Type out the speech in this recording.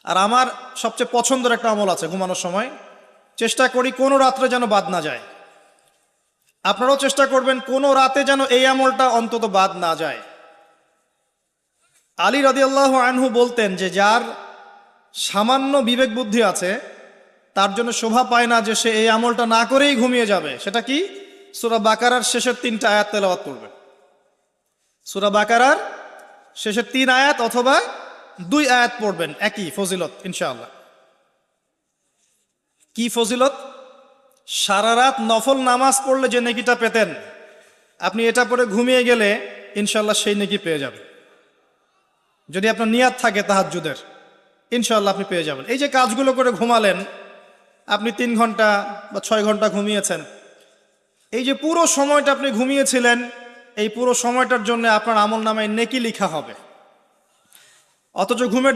আর আমার সবচেয়ে পছন্দের একটা আমল আছে, ঘুমানোর সময় চেষ্টা করি কোনো রাত্রে যেন বাদ না যায়। আপনারাও চেষ্টা করবেন কোনো রাতে যেন এই আমলটা অন্তত বাদ না যায়। আলী রাদিয়াল্লাহু আনহু বলতেন যে যার সামান্য বিবেক বুদ্ধি আছে তার জন্য শোভা পায় না যে সে এই আমলটা না করেই ঘুমিয়ে যাবে। সেটা কি? সূরা বাকারার শেষের 3টা আয়াত তেলাওয়াত করবে। সূরা বাকারার শেষের 3 আয়াত অথবা 2 আয়াত পড়বেন, একই ফজিলত ইনশাআল্লাহ। কি ফজিলত? সারা রাত নফল নামাজ পড়লে যে নেকিটা পেতেন, আপনি এটা পড়ে ঘুমিয়ে গেলে ইনশাআল্লাহ সেই নেকি পেয়ে যাবেন। যদি আপনার নিয়াত থাকে তাহাজ্জুদের, ইনশাআল্লাহ আপনি পেয়ে যাবেন। এই যে কাজগুলো করে ঘুমালেন, আপনি 3 ঘন্টা বা 6 ঘন্টা ঘুমিয়েছেন, এই যে পুরো সময়টা আপনি ঘুমিয়েছিলেন, এই পুরো সময়টার জন্য আপনার আমল নামায় নেকি লিখা হবে। অথচ ঘুমের